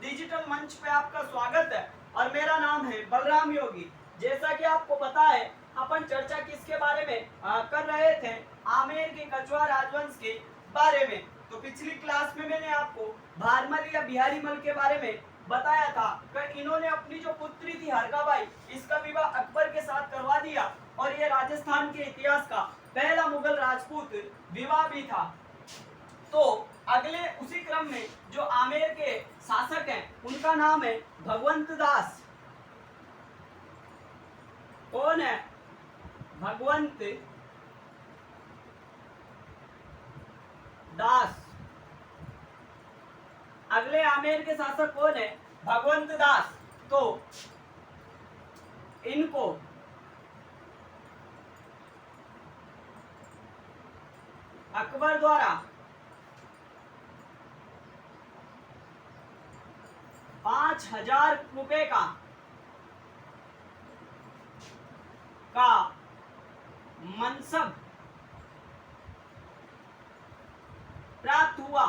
Digital मंच पे आपका स्वागत है और मेरा नाम है बलराम योगी। जैसा कि आपको पता है, अपन चर्चा किसके बारे में कर रहे थे, आमेर के कछुआ राजवंश के बारे में। तो पिछली क्लास में मैंने आपको भारमल या बिहारी मल के बारे में बताया था कि इन्होंने अपनी जो पुत्री थी हरकाबाई, इसका विवाह अकबर के साथ करवा दिया और ये राजस्थान के इतिहास का पहला मुगल राजपूत विवाह भी था। तो अगले उसी क्रम में जो आमेर के शासक हैं उनका नाम है भगवंत दास। कौन है? भगवंत दास। अगले आमेर के शासक कौन है? भगवंत दास। तो इनको अकबर द्वारा 5,000 रुपए का मनसब प्राप्त हुआ।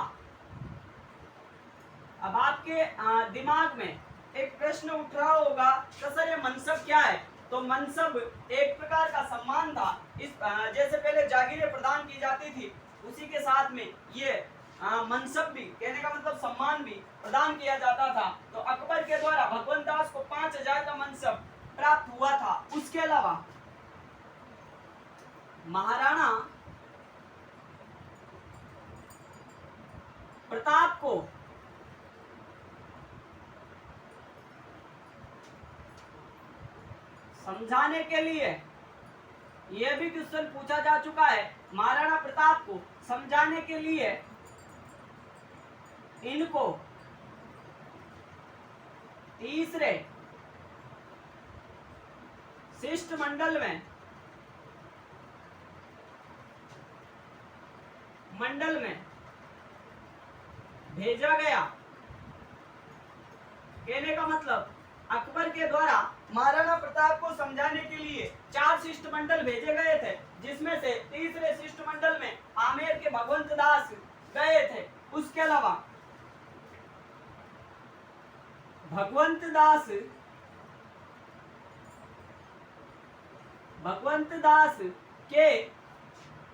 अब आपके दिमाग में एक प्रश्न उठ रहा होगा तो सर ये मनसब क्या है? तो मनसब एक प्रकार का सम्मान था। इस जैसे पहले जागीरें प्रदान की जाती थी, उसी के साथ में ये मनसब भी, कहने का मतलब सम्मान भी प्रदान किया जाता था। तो अकबर के द्वारा भगवंत दास को 5,000 का मनसब प्राप्त हुआ था। उसके अलावा महाराणा प्रताप को समझाने के लिए, यह भी क्वेश्चन पूछा जा चुका है, महाराणा प्रताप को समझाने के लिए इनको तीसरे शिष्टमंडल में भेजा गया। कहने का मतलब अकबर के द्वारा महाराणा प्रताप को समझाने के लिए 4 शिष्टमंडल भेजे गए थे, जिसमें से तीसरे शिष्टमंडल में आमेर के भगवंत दास गए थे। उसके अलावा भगवंत दास के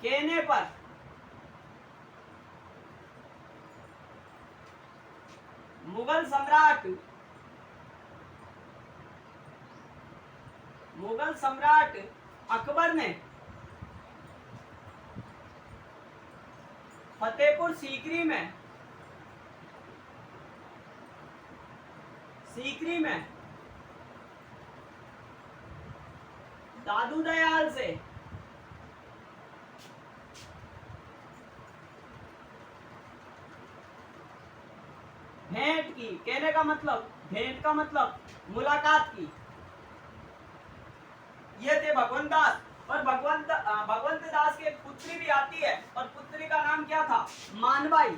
कहने पर मुगल सम्राट अकबर ने फतेहपुर सीकरी में दादू दयाल से भेंट की। कहने का मतलब, भेंट का मतलब मुलाकात की। ये थे भगवंत दास। और भगवंत दास की एक पुत्री भी आती है और पुत्री का नाम क्या था? मानबाई।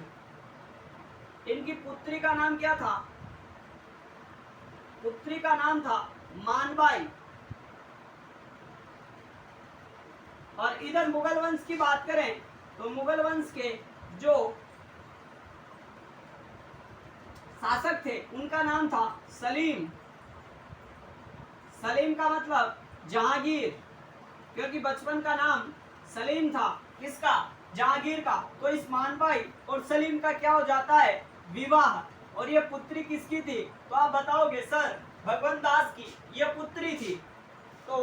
इनकी पुत्री का नाम क्या था? पुत्री का नाम था मानबाई। और इधर मुगल वंश की बात करें तो मुगल वंश के जो शासक थे उनका नाम था सलीम। सलीम का मतलब जहांगीर, क्योंकि बचपन का नाम सलीम था। किसका? जहांगीर का। तो इस मानबाई और सलीम का क्या हो जाता है? विवाह। और ये पुत्री किसकी थी? तो आप बताओगे सर भगवंत दास की ये पुत्री थी। तो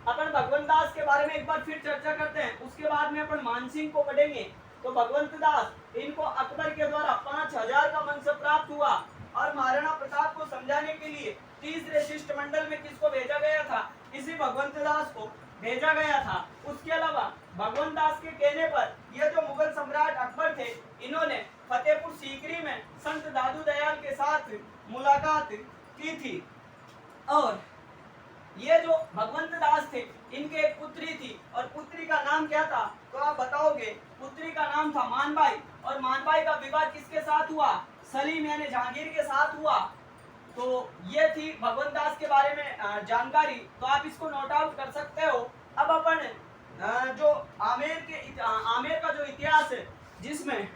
अपन भगवंत दास के बारे में एक बार फिर चर्चा करते हैं, उसके बाद में अपन मानसिंह को पढ़ेंगे। तो भगवंत दास, इनको अकबर के द्वारा 5,000 का मनसब प्राप्त हुआ और महाराणा प्रताप को समझाने के लिए तीसरे शिष्टमंडल में किसको भेजा गया था? इसी भगवंत दास को भेजा गया था। उसके अलावा भगवंत दास के कहने पर यह जो मुगल सम्राट अकबर थे, इन्होंने फतेहपुर सीकरी में संत दादू दयाल के साथ मुलाकात की थी। और ये जो भगवंत दास थे, इनके एक पुत्री थी और पुत्री का नाम क्या था? तो आप बताओगे पुत्री का नाम था मानबाई। और मानबाई का विवाह किसके साथ हुआ? सलीम यानी जहांगीर के साथ हुआ। तो ये थी भगवंत दास के बारे में जानकारी। तो आप इसको नोट आउट कर सकते हो। अब अपन जो आमेर का जो इतिहास है, जिसमें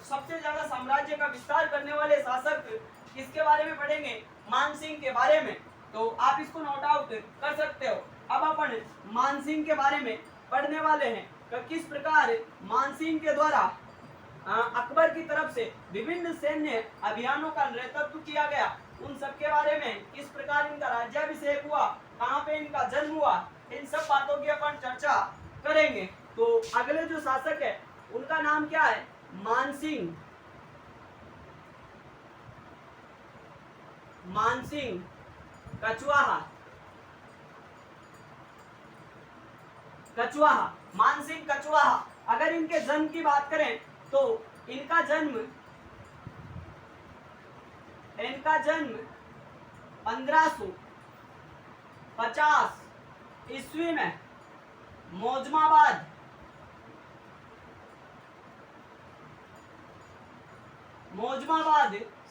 सबसे ज्यादा साम्राज्य का विस्तार करने वाले शासक किसके बारे में पढ़ेंगे? मानसिंह के बारे में। तो आप इसको नोट आउट कर सकते हो। अब अपन मानसिंह के बारे में पढ़ने वाले हैं तो किस प्रकार मानसिंह के द्वारा अकबर की तरफ से विभिन्न सैन्य अभियानों का नेतृत्व किया गया, उन सब के बारे में, किस प्रकार इनका राज्याभिषेक हुआ, कहाँ पे इनका जन्म हुआ, इन सब बातों की अपन चर्चा करेंगे। तो अगले जो शासक है उनका नाम क्या है? मानसिंह। मानसिंह कछवाहा। कछवाहा, मानसिंह कछवाहा। अगर इनके जन्म की बात करें तो इनका जन्म 1550 ईस्वी में मौजमाबाद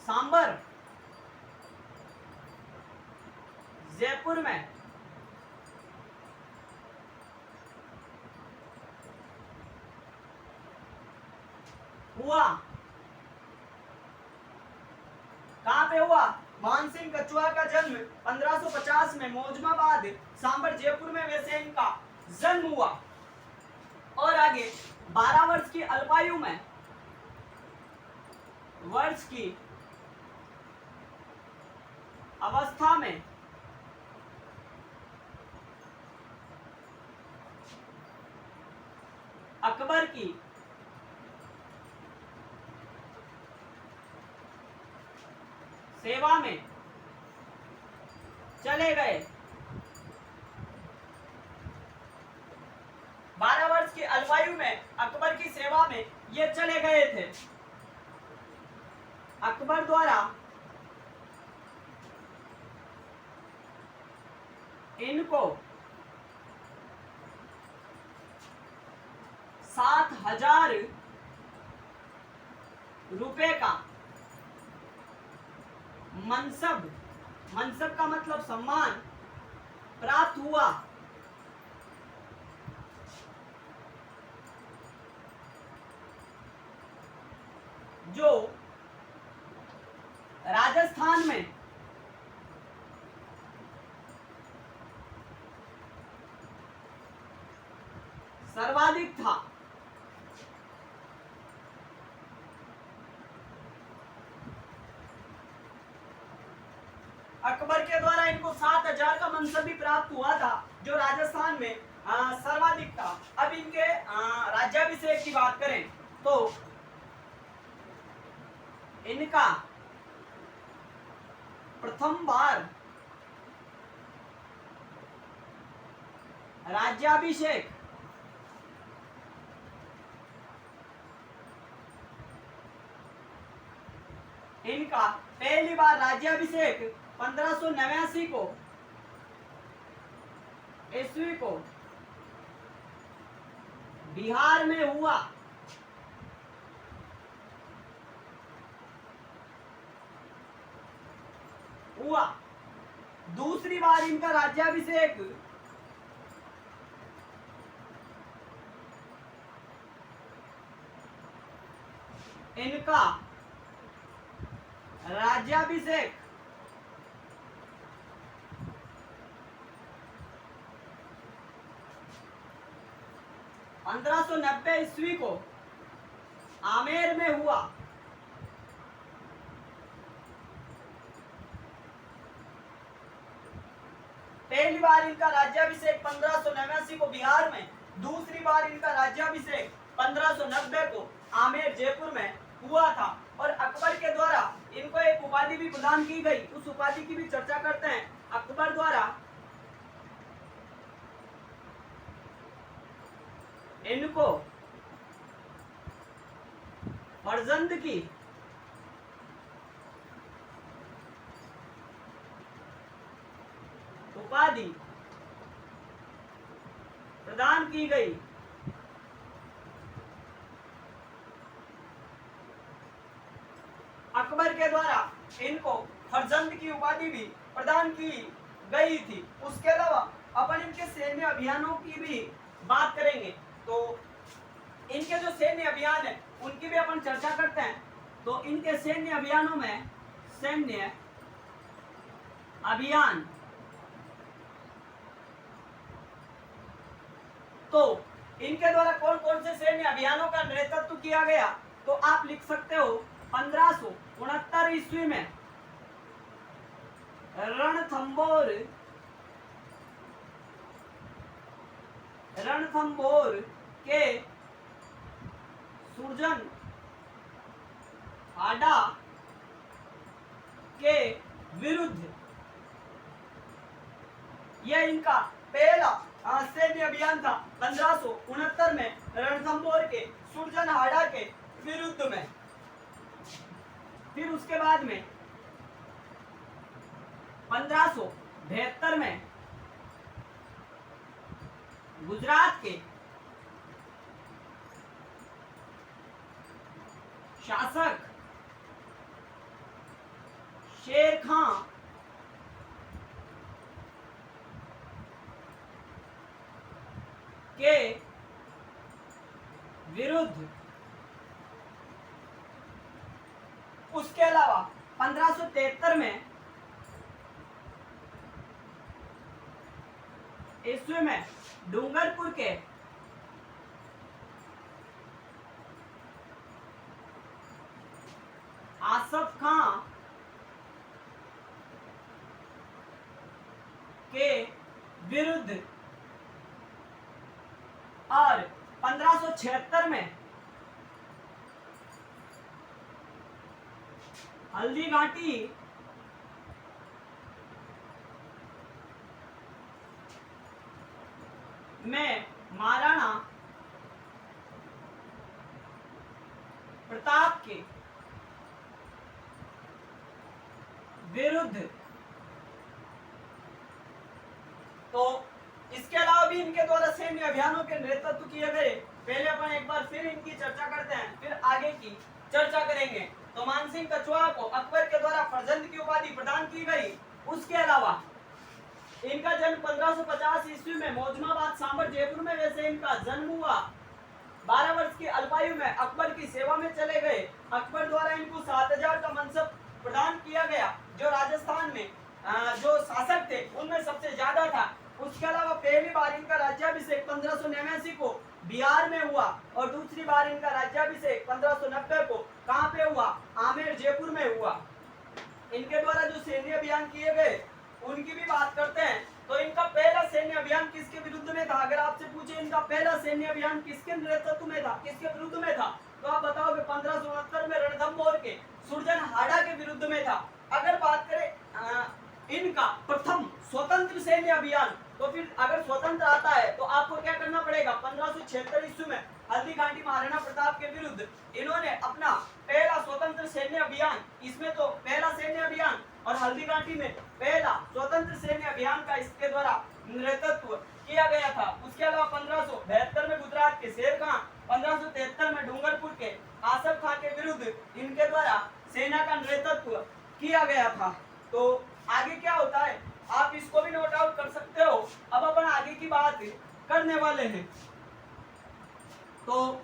सांबर जयपुर में हुआ। कहां पे हुआ? मानसिंह कछुआ का जन्म 1550 में मौजमाबाद सांबर जयपुर में वैसे इनका जन्म हुआ। और आगे 12 वर्ष की अल्पायु में अवस्था में अकबर की सेवा में चले गए। 12 वर्ष की अल्पायु में अकबर की सेवा में ये चले गए थे। अकबर द्वारा इनको 7,000 रुपए का मनसब का मतलब सम्मान प्राप्त हुआ। जो राजस्थान में सर्वाधिक था। अकबर के द्वारा इनको 7,000 का मनसब भी प्राप्त हुआ था, जो राजस्थान में सर्वाधिक था। अब इनके राज्याभिषेक की बात करें तो इनका प्रथम बार राज्याभिषेक इनका पहली बार राज्याभिषेक 1589 को ईस्वी को बिहार में हुआ। दूसरी बार इनका राज्याभिषेक इनका राज्याभिषेक 1590 ईस्वी को आमेर में हुआ। पहली बार इनका राज्याभिषेक 1589 को बिहार में, दूसरी बार इनका राज्याभिषेक 1590 को आमेर जयपुर में हुआ था। और अकबर के द्वारा इनको एक उपाधि भी प्रदान की गई, उस उपाधि की भी चर्चा करते हैं। अकबर द्वारा इनको फरजंद की उपाधि प्रदान की गई। अकबर के द्वारा इनको फरजंद की उपाधि भी प्रदान की गई थी। उसके अलावा अपन इनके सैन्य अभियानों की भी बात करेंगे। तो इनके जो सैन्य अभियान है उनकी भी अपन चर्चा करते हैं। तो इनके सैन्य अभियानों में सैन्य अभियान। तो इनके द्वारा कौन कौन से सैन्य अभियानों का नेतृत्व किया गया, तो आप लिख सकते हो 1569 ईस्वी में रणथंबोर के सुरजन हाडा के विरुद्ध, यह इनका पहला सैन्य अभियान था 1569 में रणथंबोर के सुरजन हाडा के विरुद्ध में। फिर उसके बाद में 1572 में गुजरात के शासक शेर खां के विरुद्ध, उसके अलावा 1573 में ईस्वी में डूंगरपुर के आसफ खां के विरुद्ध, और 1576 में हल्दी घाटी में महाराणा प्रताप के विरुद्ध। तो इसके अलावा भी इनके द्वारा सैन्य अभियानों के नेतृत्व किए गए। पहले अपन एक बार फिर इनकी चर्चा करते हैं, फिर आगे की चर्चा करेंगे। तो मानसिंह कछवाहा को अकबर के द्वारा फर्जंद की उपाधि प्रदान की गई। उसके अलावा इनका जन्म 1550 ईस्वी में मौजमाबाद सांबर जयपुर में वैसे इनका जन्म हुआ। 12 वर्ष की अल्पायु में अकबर की सेवा में चले गए। अकबर द्वारा इनको 7000 का मनसब प्रदान किया गया, जो राजस्थान में जो शासक थे उनमें सबसे ज्यादा था। उसके अलावा पहली बार इनका राज्याभिषेक 1589 को बिहार में हुआ, और दूसरी बार इनका राज्याभिषेक 1590 को कहां पे हुआ, आमेर जयपुर में हुआ। इनके द्वारा जो सैन्य अभियान किए गए उनकी भी बात करते हैं। तो इनका पहला सैन्य अभियान किसके विरुद्ध में था? अगर आपसे पूछे इनका पहला सैन्य अभियान किसके नेतृत्व में था, किसके विरुद्ध में था, तो आप बताओगे 1569 में रणथंबोर के सुरजन हाडा के विरुद्ध में था। अगर बात करें इनका प्रथम स्वतंत्र सैन्य अभियान, तो फिर अगर स्वतंत्र आता है तो आपको क्या करना पड़ेगा, 1576 ईस्वी में हल्दी घाटी महाराणा प्रताप के विरुद्ध इन्होंने अपना पहला स्वतंत्र सैन्य अभियान, इसमें तो पहला सैन्य अभियान और हल्दी घाटी में पहला स्वतंत्र सैन्य अभियान का इसके द्वारा नेतृत्व किया गया था। उसके अलावा 1572 में गुजरात के शेर खां, 1573 में डूंगरपुर के आसफ खां के विरुद्ध इनके द्वारा सेना का नेतृत्व किया गया था। तो आगे क्या होता है आप इसको भी नोट आउट कर सकते हो। अब अपन आगे की बात करने वाले हैं। तो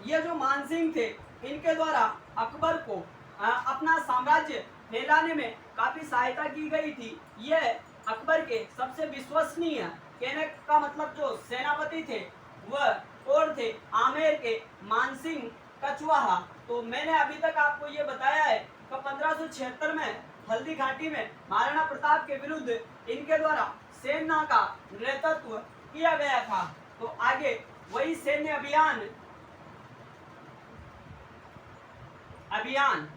ये जो मानसिंह थे इनके द्वारा अकबर को अपना साम्राज्य फैलाने में काफी सहायता की गई थी। यह अकबर के सबसे विश्वसनीय, कहने का मतलब जो सेनापति थे वह कौन थे, आमेर के मानसिंह कछवाहा। तो मैंने अभी तक आपको ये बताया है कि 1576 में हल्दी घाटी में महाराणा प्रताप के विरुद्ध इनके द्वारा सेना का नेतृत्व किया गया था। तो आगे वही सैन्य अभियान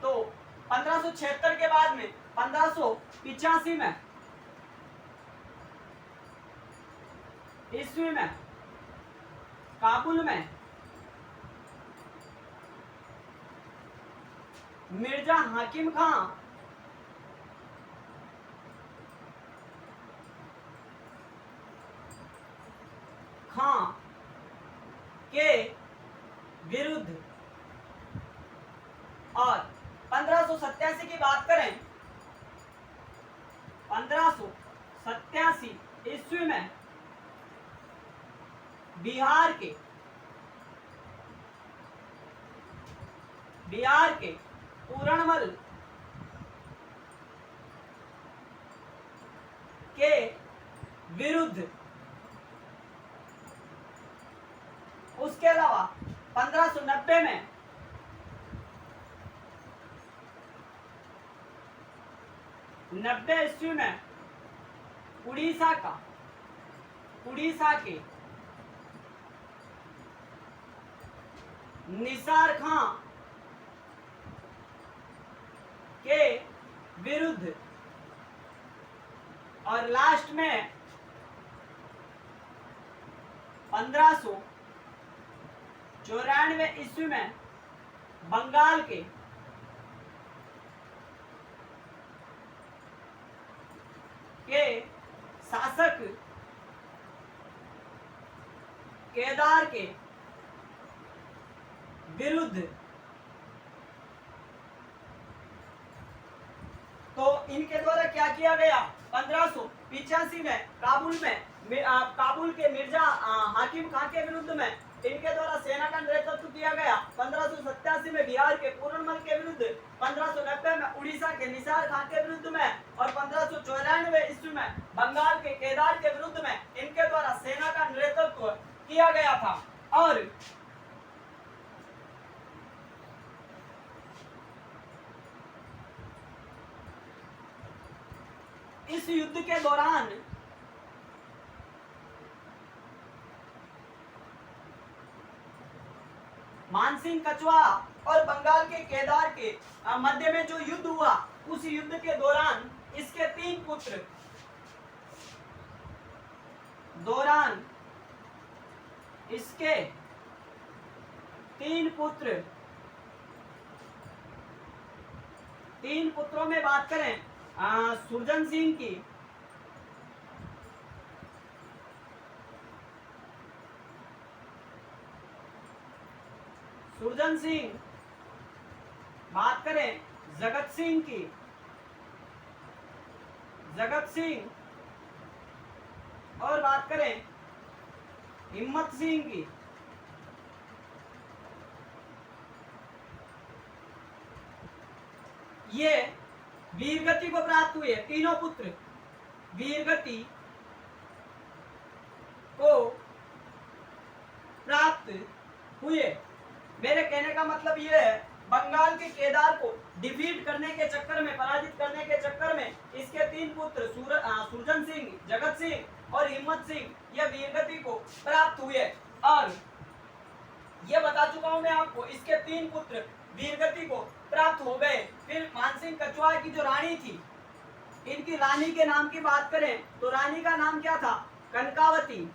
तो 1576 के बाद में 1585 में ईस्वी में काबुल में मिर्जा हाकिम खां के विरुद्ध, और 1587 की बात करें, 1587 ईस्वी में बिहार के पूरणमल के विरुद्ध, उसके अलावा 1590 में ईस्वी में उड़ीसा के निसार खां के विरुद्ध, और लास्ट में 1594 ईस्वी में बंगाल के शासक केदार के विरुद्ध। तो इनके द्वारा क्या किया गया? 1585 में काबुल के मिर्जा हाकिम खां के विरुद्ध में इनके द्वारा सेना का नेतृत्व किया गया। 1587 में बिहार के पूरणमल के विरुद्ध, 1590 में उड़ीसा के निसार खां के विरुद्ध में, और 1594 ईस्वी में बंगाल के केदार के विरुद्ध में इनके द्वारा सेना का नेतृत्व किया गया था। और इस युद्ध के दौरान मानसिंह कछवा और बंगाल के केदार के मध्य में जो युद्ध हुआ, उस युद्ध के दौरान इसके तीन पुत्रों में बात करें, सुरजन सिंह की, बात करें जगत सिंह, और बात करें हिम्मत सिंह की। ये वीरगति को प्राप्त हुए, तीनों पुत्र वीरगति को प्राप्त हुए। मेरे कहने का मतलब ये है, बंगाल के केदार को डिफीट करने के चक्कर में, पराजित करने के चक्कर में इसके तीन पुत्र सुरजन सिंह, जगत सिंह और हिम्मत सिंह ये वीरगति को प्राप्त हुए। और ये बता चुका हूं मैं आपको, इसके तीन पुत्र वीरगति को प्राप्त हो गए। फिर मानसिंह कछवा की जो रानी थी, इनकी रानी के नाम की बात करें तो रानी का नाम क्या था? कनकावती।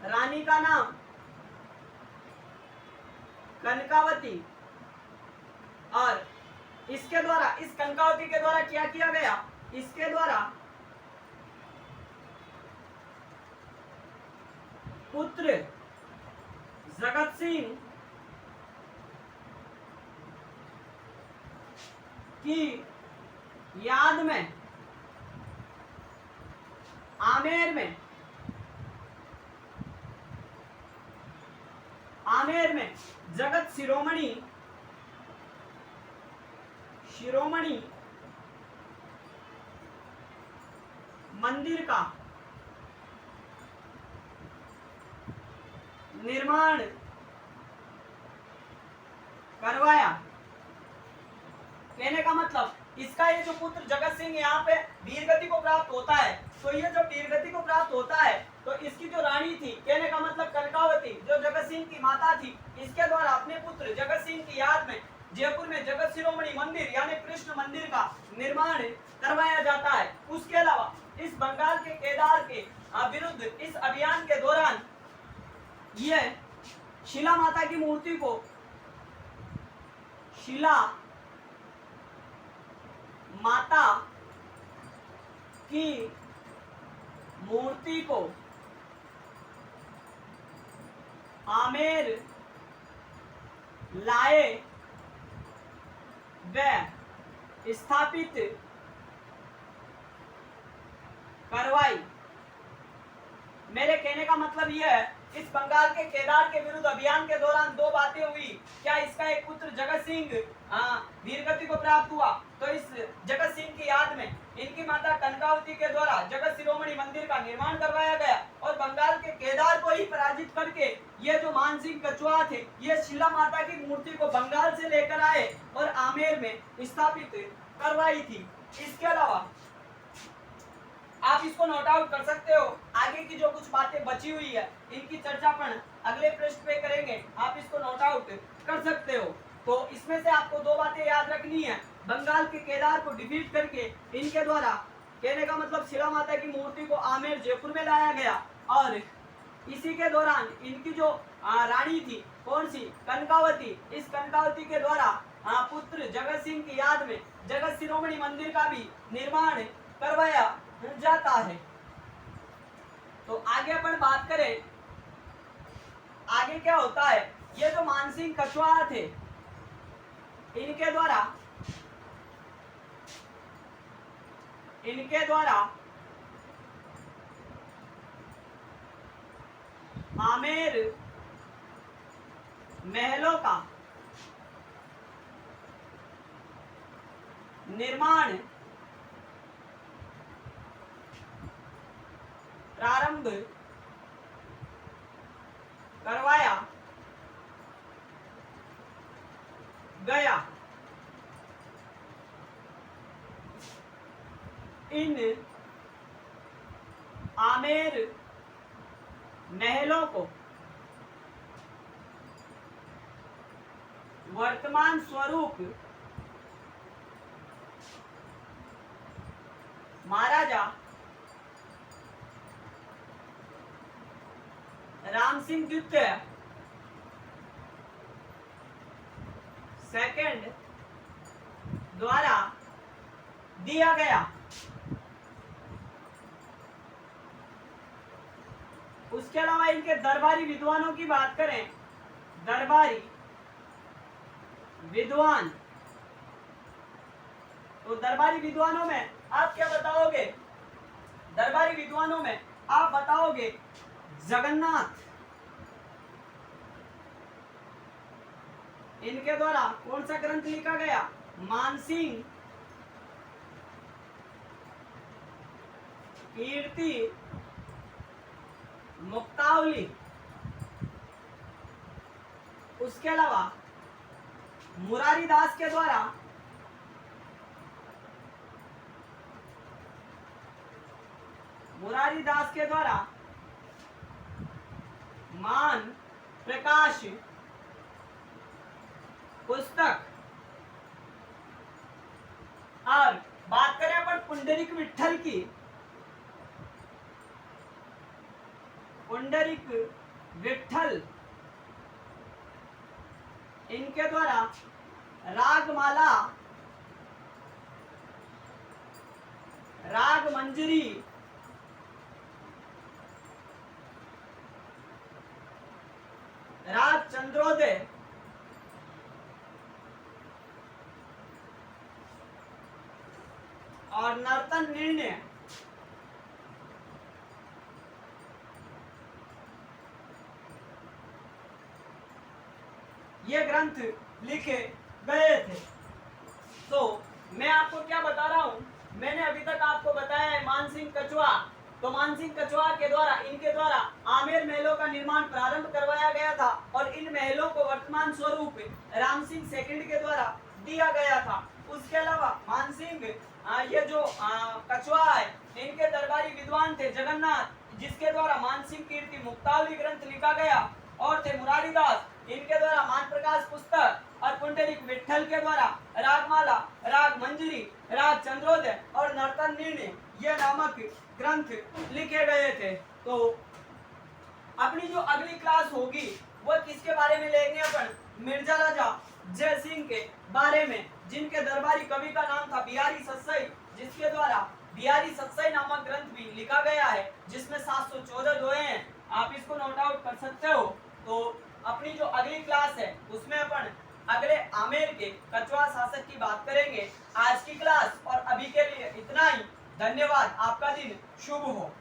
रानी का नाम कनकावती। और इसके द्वारा, इस कनकावती के द्वारा क्या किया गया? इसके द्वारा पुत्र जगत सिंह की याद में आमेर में जगत शिरोमणि मंदिर का निर्माण करवाया। कहने का मतलब, इसका ये जो पुत्र जगत सिंह यहाँ पे वीरगति को प्राप्त होता है, तो ये जब वीरगति को प्राप्त होता है तो इसकी जो रानी थी, कहने का मतलब कनकावती, जो जगत सिंह की माता थी, इसके द्वारा अपने पुत्र जगत सिंह की याद में जयपुर में जगत शिरोमणि मंदिर यानी कृष्ण मंदिर का निर्माण करवाया जाता है। उसके अलावा इस बंगाल के केदार के विरुद्ध इस अभियान के दौरान ये शिला माता की मूर्ति को, शिला माता की मूर्ति को आमेर लाए व स्थापित करवाई। मेरे कहने का मतलब यह है, इस बंगाल के केदार के विरुद्ध अभियान के दौरान दो बातें हुई। क्या इसका एक पुत्र जगत सिंह वीरगति को प्राप्त हुआ, तो इस जगत सिंह की याद में इनकी माता कनकावती के द्वारा जगत शिरोमणि मंदिर का निर्माण करवाया गया और बंगाल के केदार को ही पराजित करके ये जो मानसिंह कछुआ थे ये शिला माता की मूर्ति को बंगाल से लेकर आए और आमेर में स्थापित करवाई थी। इसके अलावा आप इसको नोट आउट कर सकते हो। आगे की जो कुछ बातें बची हुई है इनकी चर्चा अपन अगले पृष्ठ पे करेंगे, आप इसको नोट आउट कर सकते हो। तो इसमें से आपको दो बातें याद रखनी है। बंगाल के केदार को डिफीट करके इनके द्वारा, कहने का मतलब शिला माता की मूर्ति को आमेर जयपुर में लाया गया और इसी के दौरान इनकी जो रानी थी कौन सी, कनकावती, इस कनकावती के द्वारा पुत्र जगत सिंह की याद में जगत शिरोमणि मंदिर का भी निर्माण करवाया जाता है। तो आगे अपन बात करें, आगे क्या होता है, ये जो मानसिंह कछुआ थे इनके द्वारा आमेर महलों का निर्माण प्रारंभ करवाया गया। इन आमेर महलों को वर्तमान स्वरूप महाराजा राम सिंह द्वितीय सेकंड द्वारा दिया गया। उसके अलावा इनके दरबारी विद्वानों की बात करें, दरबारी विद्वान, तो दरबारी विद्वानों में आप क्या बताओगे, दरबारी विद्वानों में आप बताओगे जगन्नाथ, इनके द्वारा कौन सा ग्रंथ लिखा गया, मानसिंह कीर्ति मुक्तावली। उसके अलावा मुरारी दास के द्वारा मान प्रकाश पुस्तक। और बात करें अपन पुंडरीक विट्ठल की, पुंडरीक विट्ठल इनके द्वारा रागमाला, राग मंजरी, राग चंद्रोदय, और नर्तन निर्णय ये ग्रंथ लिखे गए थे। तो मैं आपको क्या बता रहा हूं, मैंने अभी तक आपको बताया है मानसिंह कछुआ। तो मानसिंह कछुआ के द्वारा, इनके द्वारा आमेर महलों का निर्माण प्रारंभ करवाया गया था और इन महलों को वर्तमान स्वरूप राम सिंह सेकंड के द्वारा दिया गया था। उसके अलावा मानसिंह ये जो कछुआ है इनके दरबारी विद्वान थे जगन्नाथ, जिसके द्वारा मानसिंह कीर्ति मुक्तावली ग्रंथ लिखा गया, और थे मुरारी दास, इनके द्वारा मान प्रकाश पुस्तक, और पुंडरीक विट्ठल के द्वारा रागमाला, राग मंजरी, राग चंद्रोदय और नर्तन निर्णय ये नामक ग्रंथ लिखे गए थे। तो अपनी जो अगली क्लास होगी वो किसके बारे में लेंगे अपन, मिर्जा राजा जय सिंह के बारे में, जिनके दरबारी कवि का नाम था बिहारी सतसई, जिसके द्वारा बिहारी सतसई नामक ग्रंथ भी लिखा गया है, जिसमें 714 दोहे हैं। आप इसको नोट आउट कर सकते हो। तो अपनी जो अगली क्लास है उसमें अपन अगले आमेर के कछुआ शासक की बात करेंगे। आज की क्लास और अभी के लिए इतना ही। धन्यवाद, आपका दिन शुभ हो।